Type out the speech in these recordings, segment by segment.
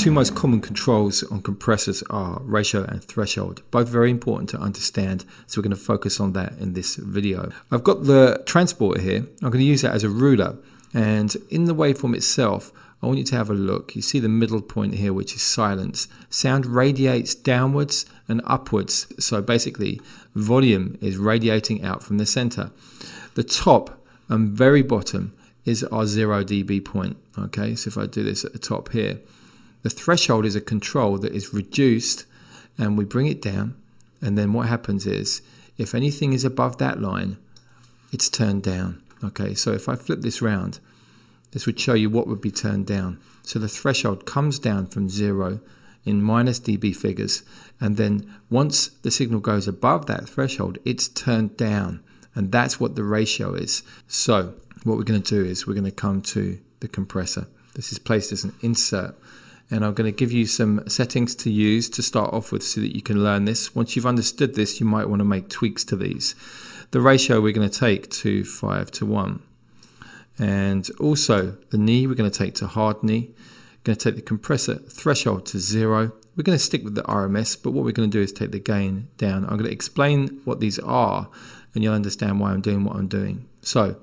two most common controls on compressors are ratio and threshold, both very important to understand, so we're going to focus on that in this video. I've got the transporter here. I'm going to use that as a ruler, and in the waveform itself, I want you to have a look. You see the middle point here, which is silence. Sound radiates downwards and upwards, so basically volume is radiating out from the center. The top and very bottom is our 0 dB point. Okay, so if I do this at the top here, the threshold is a control that is reduced, and we bring it down, and then what happens is, if anything is above that line, it's turned down. Okay, so if I flip this round, this would show you what would be turned down. So the threshold comes down from 0 in minus dB figures, and then once the signal goes above that threshold, it's turned down, and that's what the ratio is. So what we're going to do is we're going to come to the compressor. This is placed as an insert, and I'm going to give you some settings to use to start off with so that you can learn this. Once you've understood this, you might want to make tweaks to these. The ratio we're going to take to 5:1. And also the knee we're going to take to hard knee. We're going to take the compressor threshold to 0. We're going to stick with the RMS, but what we're going to do is take the gain down. I'm going to explain what these are, and you'll understand why I'm doing what I'm doing. So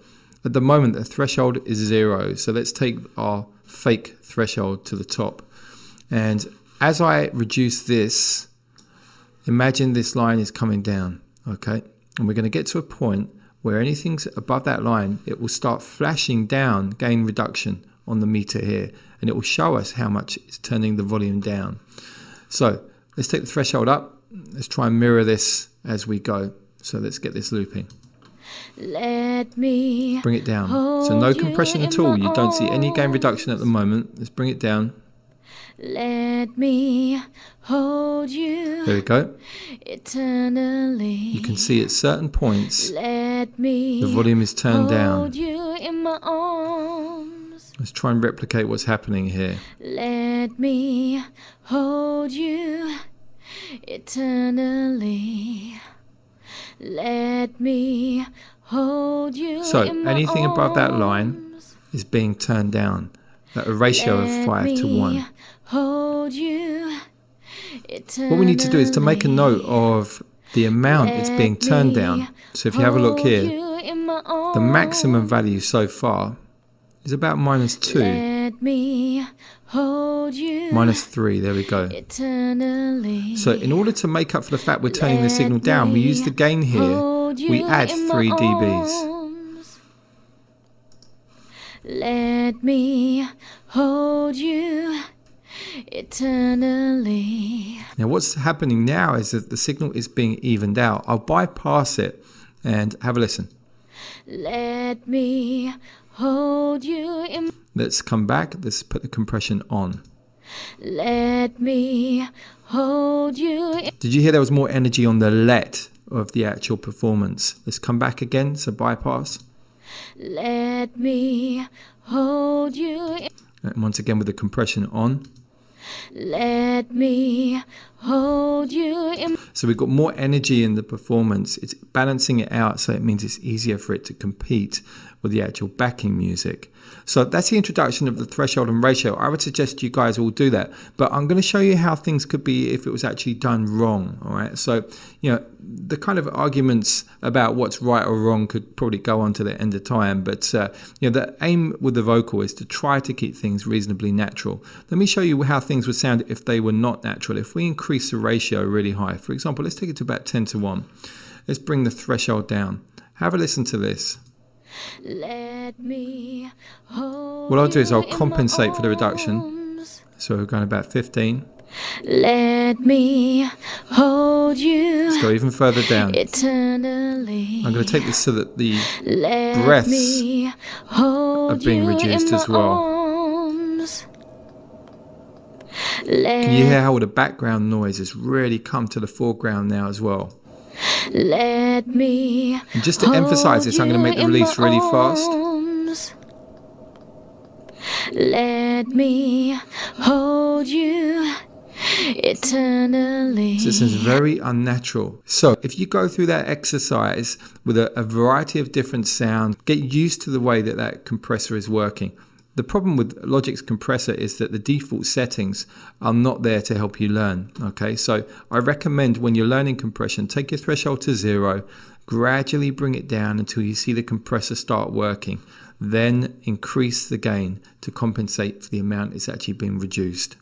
at the moment the threshold is 0, so let's take our fake threshold to the top. And as I reduce this, imagine this line is coming down, okay? And we're going to get to a point where anything's above that line, it will start flashing down gain reduction on the meter here, and it will show us how much it's turning the volume down. So let's take the threshold up. Let's try and mirror this as we go. So let's get this looping. Let me bring it down. So no compression at all. You don't see any gain reduction at the moment. Let's bring it down. Let me hold you. There we go. Eternally. You can see at certain points Let me the volume is turned down. hold you in my arms. Let's try and replicate what's happening here. Let me hold you eternally. Let me hold you. So in my anything above that line arms. is being turned down at a ratio of 5:1. Hold you eternally. What we need to do is to make a note of the amount it's being turned down. So if you have a look here, the maximum value so far is about -2. Let me hold you -3, there we go. eternally. So in order to make up for the fact we're turning the signal down, we use the gain here, we add 3 dBs. Let me hold you eternally. Now what's happening now is that the signal is being evened out. I'll bypass it and have a listen. Let me hold you in. Let's come back. Let's put the compression on. Let me hold you in. Did you hear there was more energy on the let of the actual performance? Let's come back again. So bypass. Let me hold you in. And once again with the compression on. Let me hold you in. So we've got more energy in the performance. It's balancing it out, so it means it's easier for it to compete with the actual backing music. So that's the introduction of the threshold and ratio. I would suggest you guys all do that, but I'm going to show you how things could be if it was actually done wrong. All right, so the kind of arguments about what's right or wrong could probably go on to the end of time, but the aim with the vocal is to try to keep things reasonably natural. Let me show you how things would sound if they were not natural. If we increase the ratio really high, for example, let's take it to about 10:1. Let's bring the threshold down. Have a listen to this. Let me hold What I'll do is I'll you in compensate my for the reduction. arms. So we're going about 15. Let me hold you Let's go even further down. eternally. I'm going to take this so that the Let breaths me hold are being you reduced in as my well. arms. Can you hear how the background noise has really come to the foreground now as well? Let me And just to emphasize this, I'm going to make the release really fast. fast. Let me hold you eternally. So this is very unnatural. So if you go through that exercise with a variety of different sounds, get used to the way that compressor is working. The problem with Logic's compressor is that the default settings are not there to help you learn. Okay, so I recommend when you're learning compression, take your threshold to 0, gradually bring it down until you see the compressor start working. Then increase the gain to compensate for the amount it's actually been reduced.